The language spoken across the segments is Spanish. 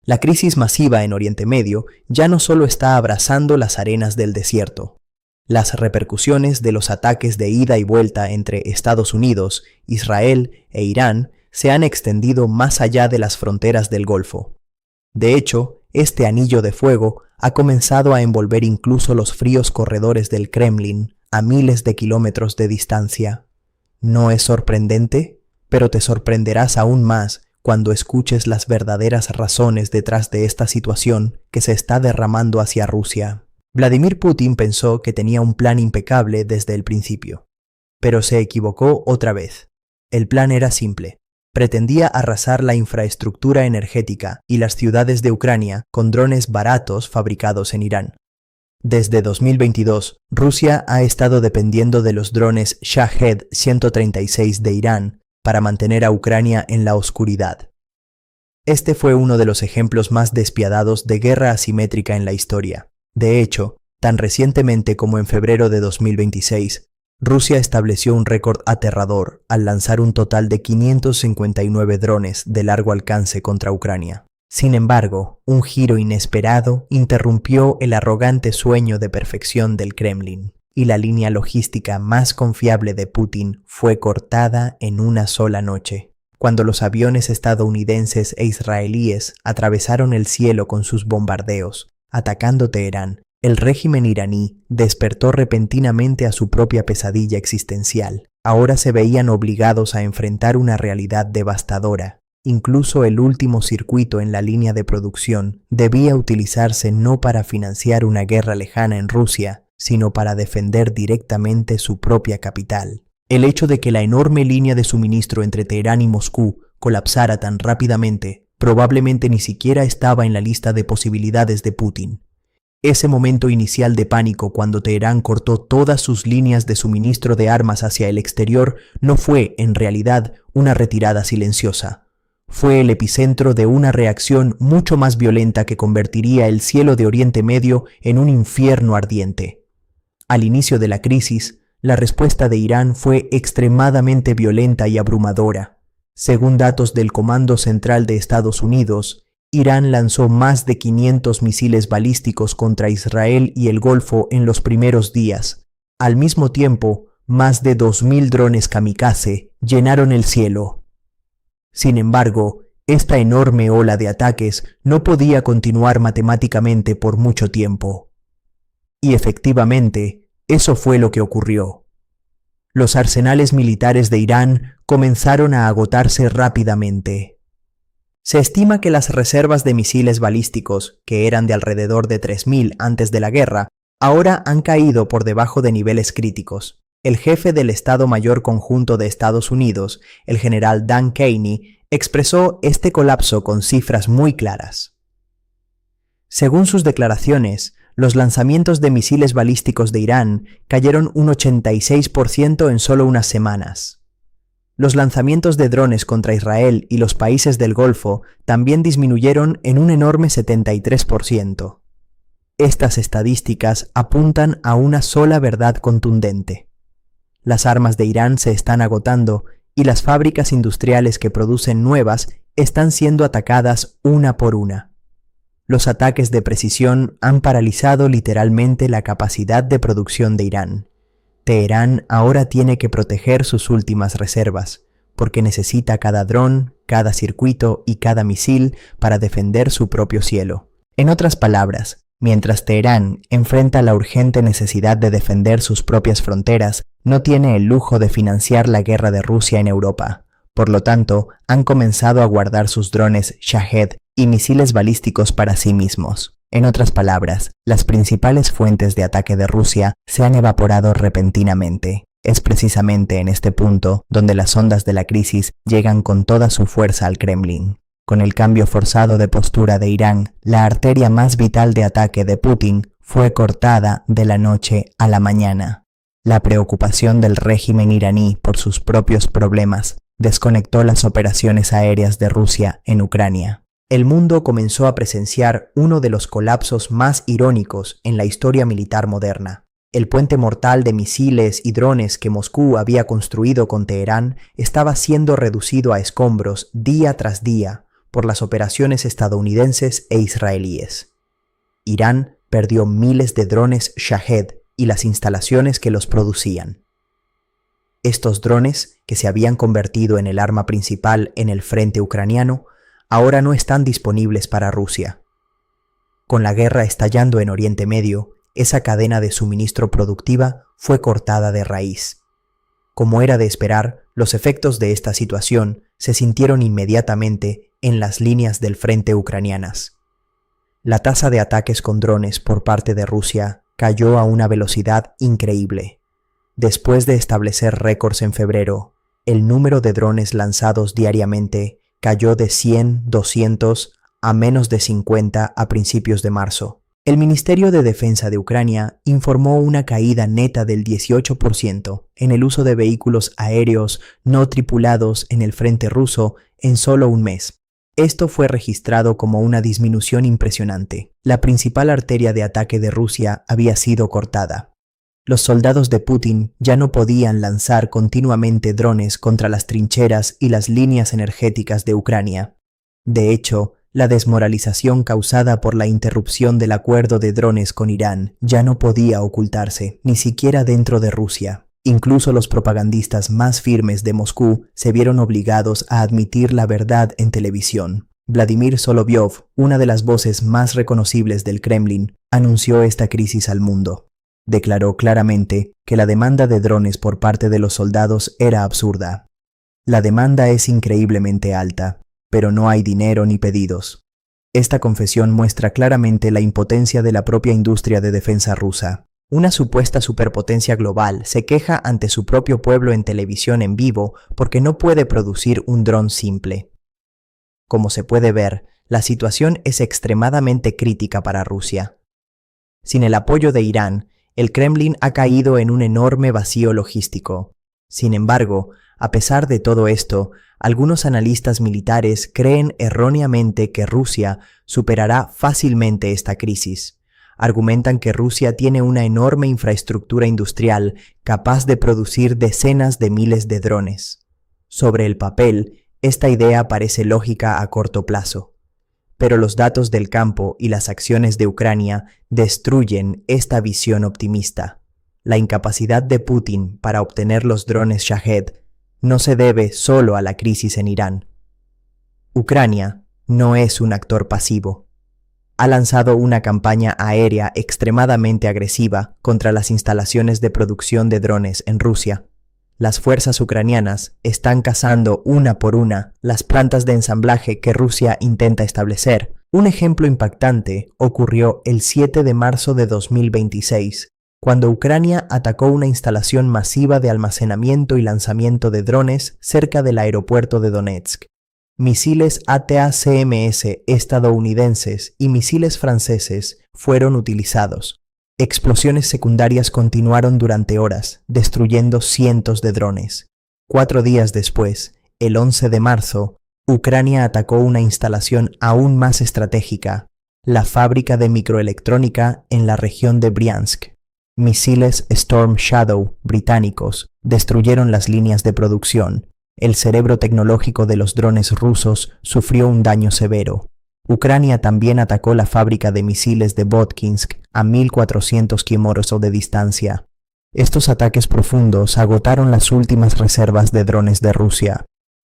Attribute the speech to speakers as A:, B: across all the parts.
A: La crisis masiva en Oriente Medio ya no solo está abrazando las arenas del desierto. Las repercusiones de los ataques de ida y vuelta entre Estados Unidos, Israel e Irán se han extendido más allá de las fronteras del Golfo. De hecho, este anillo de fuego ha comenzado a envolver incluso los fríos corredores del Kremlin a miles de kilómetros de distancia. ¿No es sorprendente? Pero te sorprenderás aún más cuando escuches las verdaderas razones detrás de esta situación que se está derramando hacia Rusia. Vladimir Putin pensó que tenía un plan impecable desde el principio, pero se equivocó otra vez. El plan era simple. Pretendía arrasar la infraestructura energética y las ciudades de Ucrania con drones baratos fabricados en Irán. Desde 2022, Rusia ha estado dependiendo de los drones Shahed-136 de Irán para mantener a Ucrania en la oscuridad. Este fue uno de los ejemplos más despiadados de guerra asimétrica en la historia. De hecho, tan recientemente como en febrero de 2026, Rusia estableció un récord aterrador al lanzar un total de 559 drones de largo alcance contra Ucrania. Sin embargo, un giro inesperado interrumpió el arrogante sueño de perfección del Kremlin, y la línea logística más confiable de Putin fue cortada en una sola noche, cuando los aviones estadounidenses e israelíes atravesaron el cielo con sus bombardeos, atacando Teherán. El régimen iraní despertó repentinamente a su propia pesadilla existencial. Ahora se veían obligados a enfrentar una realidad devastadora. Incluso el último circuito en la línea de producción debía utilizarse no para financiar una guerra lejana en Rusia, sino para defender directamente su propia capital. El hecho de que la enorme línea de suministro entre Teherán y Moscú colapsara tan rápidamente probablemente ni siquiera estaba en la lista de posibilidades de Putin. Ese momento inicial de pánico cuando Teherán cortó todas sus líneas de suministro de armas hacia el exterior no fue, en realidad, una retirada silenciosa. Fue el epicentro de una reacción mucho más violenta que convertiría el cielo de Oriente Medio en un infierno ardiente. Al inicio de la crisis, la respuesta de Irán fue extremadamente violenta y abrumadora. Según datos del Comando Central de Estados Unidos, Irán lanzó más de 500 misiles balísticos contra Israel y el Golfo en los primeros días. Al mismo tiempo, más de 2.000 drones kamikaze llenaron el cielo. Sin embargo, esta enorme ola de ataques no podía continuar matemáticamente por mucho tiempo. Y efectivamente, eso fue lo que ocurrió. Los arsenales militares de Irán comenzaron a agotarse rápidamente. Se estima que las reservas de misiles balísticos, que eran de alrededor de 3.000 antes de la guerra, ahora han caído por debajo de niveles críticos. El jefe del Estado Mayor Conjunto de Estados Unidos, el general Dan Kenney, expresó este colapso con cifras muy claras. Según sus declaraciones, los lanzamientos de misiles balísticos de Irán cayeron un 86% en solo unas semanas. Los lanzamientos de drones contra Israel y los países del Golfo también disminuyeron en un enorme 73%. Estas estadísticas apuntan a una sola verdad contundente. Las armas de Irán se están agotando y las fábricas industriales que producen nuevas están siendo atacadas una por una. Los ataques de precisión han paralizado literalmente la capacidad de producción de Irán. Teherán ahora tiene que proteger sus últimas reservas, porque necesita cada dron, cada circuito y cada misil para defender su propio cielo. En otras palabras, mientras Teherán enfrenta la urgente necesidad de defender sus propias fronteras, no tiene el lujo de financiar la guerra de Rusia en Europa. Por lo tanto, han comenzado a guardar sus drones Shahed y misiles balísticos para sí mismos. En otras palabras, las principales fuentes de ataque de Rusia se han evaporado repentinamente. Es precisamente en este punto donde las ondas de la crisis llegan con toda su fuerza al Kremlin. Con el cambio forzado de postura de Irán, la arteria más vital de ataque de Putin fue cortada de la noche a la mañana. La preocupación del régimen iraní por sus propios problemas desconectó las operaciones aéreas de Rusia en Ucrania. El mundo comenzó a presenciar uno de los colapsos más irónicos en la historia militar moderna. El puente mortal de misiles y drones que Moscú había construido con Teherán estaba siendo reducido a escombros día tras día por las operaciones estadounidenses e israelíes. Irán perdió miles de drones Shahed y las instalaciones que los producían. Estos drones, que se habían convertido en el arma principal en el frente ucraniano, ahora no están disponibles para Rusia. Con la guerra estallando en Oriente Medio, esa cadena de suministro productiva fue cortada de raíz. Como era de esperar, los efectos de esta situación se sintieron inmediatamente en las líneas del frente ucranianas. La tasa de ataques con drones por parte de Rusia cayó a una velocidad increíble. Después de establecer récords en febrero, el número de drones lanzados diariamente cayó de 100, 200 a menos de 50 a principios de marzo. El Ministerio de Defensa de Ucrania informó una caída neta del 18% en el uso de vehículos aéreos no tripulados en el frente ruso en solo un mes. Esto fue registrado como una disminución impresionante. La principal arteria de ataque de Rusia había sido cortada. Los soldados de Putin ya no podían lanzar continuamente drones contra las trincheras y las líneas energéticas de Ucrania. De hecho, la desmoralización causada por la interrupción del acuerdo de drones con Irán ya no podía ocultarse, ni siquiera dentro de Rusia. Incluso los propagandistas más firmes de Moscú se vieron obligados a admitir la verdad en televisión. Vladimir Solovyov, una de las voces más reconocibles del Kremlin, anunció esta crisis al mundo. Declaró claramente que la demanda de drones por parte de los soldados era absurda. La demanda es increíblemente alta, pero no hay dinero ni pedidos. Esta confesión muestra claramente la impotencia de la propia industria de defensa rusa. Una supuesta superpotencia global se queja ante su propio pueblo en televisión en vivo porque no puede producir un dron simple. Como se puede ver, la situación es extremadamente crítica para Rusia. Sin el apoyo de Irán, el Kremlin ha caído en un enorme vacío logístico. Sin embargo, a pesar de todo esto, algunos analistas militares creen erróneamente que Rusia superará fácilmente esta crisis. Argumentan que Rusia tiene una enorme infraestructura industrial capaz de producir decenas de miles de drones. Sobre el papel, esta idea parece lógica a corto plazo. Pero los datos del campo y las acciones de Ucrania destruyen esta visión optimista. La incapacidad de Putin para obtener los drones Shahed no se debe solo a la crisis en Irán. Ucrania no es un actor pasivo. Ha lanzado una campaña aérea extremadamente agresiva contra las instalaciones de producción de drones en Rusia. Las fuerzas ucranianas están cazando una por una las plantas de ensamblaje que Rusia intenta establecer. Un ejemplo impactante ocurrió el 7 de marzo de 2026, cuando Ucrania atacó una instalación masiva de almacenamiento y lanzamiento de drones cerca del aeropuerto de Donetsk. Misiles ATACMS estadounidenses y misiles franceses fueron utilizados. Explosiones secundarias continuaron durante horas, destruyendo cientos de drones. 4 días después, el 11 de marzo, Ucrania atacó una instalación aún más estratégica, la fábrica de microelectrónica en la región de Briansk. Misiles Storm Shadow británicos destruyeron las líneas de producción. El cerebro tecnológico de los drones rusos sufrió un daño severo. Ucrania también atacó la fábrica de misiles de Votkinsk a 1.400 kilómetros de distancia. Estos ataques profundos agotaron las últimas reservas de drones de Rusia.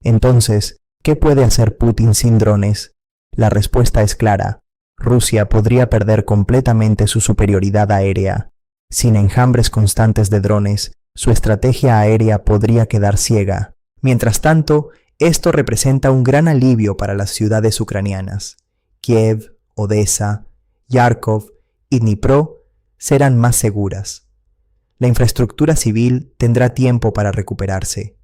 A: Entonces, ¿qué puede hacer Putin sin drones? La respuesta es clara. Rusia podría perder completamente su superioridad aérea. Sin enjambres constantes de drones, su estrategia aérea podría quedar ciega. Mientras tanto, esto representa un gran alivio para las ciudades ucranianas. Kiev, Odessa, Kharkov y Dnipro serán más seguras. La infraestructura civil tendrá tiempo para recuperarse.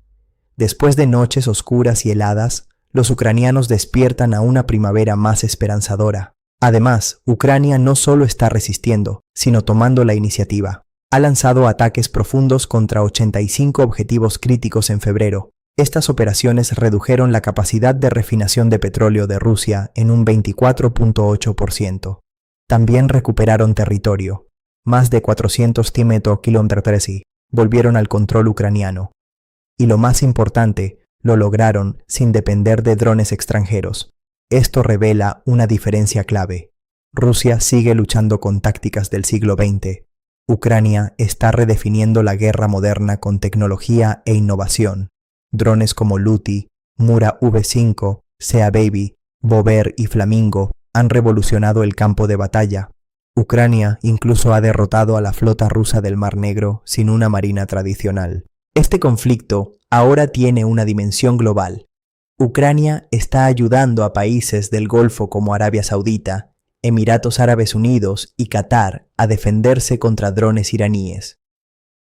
A: Después de noches oscuras y heladas, los ucranianos despiertan a una primavera más esperanzadora. Además, Ucrania no solo está resistiendo, sino tomando la iniciativa. Ha lanzado ataques profundos contra 85 objetivos críticos en febrero. Estas operaciones redujeron la capacidad de refinación de petróleo de Rusia en un 24.8%. También recuperaron territorio. Más de 400 kilómetros volvieron al control ucraniano. Y lo más importante, lo lograron sin depender de drones extranjeros. Esto revela una diferencia clave. Rusia sigue luchando con tácticas del siglo XX. Ucrania está redefiniendo la guerra moderna con tecnología e innovación. Drones como Luti, Mura V5, Sea Baby, Bover y Flamingo han revolucionado el campo de batalla. Ucrania incluso ha derrotado a la flota rusa del Mar Negro sin una marina tradicional. Este conflicto ahora tiene una dimensión global. Ucrania está ayudando a países del Golfo como Arabia Saudita, Emiratos Árabes Unidos y Qatar a defenderse contra drones iraníes.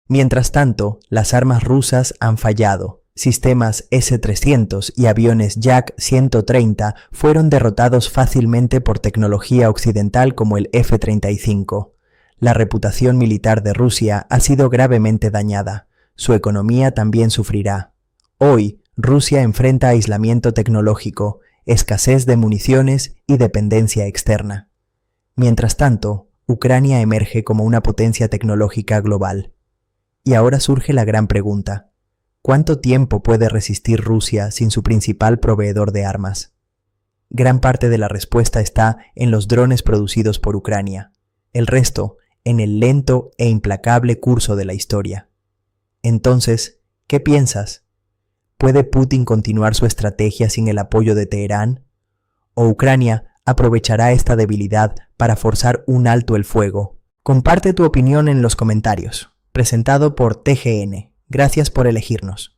A: Mientras tanto, las armas rusas han fallado. Sistemas S-300 y aviones Yak-130 fueron derrotados fácilmente por tecnología occidental como el F-35. La reputación militar de Rusia ha sido gravemente dañada. Su economía también sufrirá. Hoy, Rusia enfrenta aislamiento tecnológico, escasez de municiones y dependencia externa. Mientras tanto, Ucrania emerge como una potencia tecnológica global. Y ahora surge la gran pregunta: ¿cuánto tiempo puede resistir Rusia sin su principal proveedor de armas? Gran parte de la respuesta está en los drones producidos por Ucrania, el resto en el lento e implacable curso de la historia. Entonces, ¿qué piensas? ¿Puede Putin continuar su estrategia sin el apoyo de Teherán? ¿O Ucrania aprovechará esta debilidad para forzar un alto el fuego? Comparte tu opinión en los comentarios. Presentado por TGN. Gracias por elegirnos.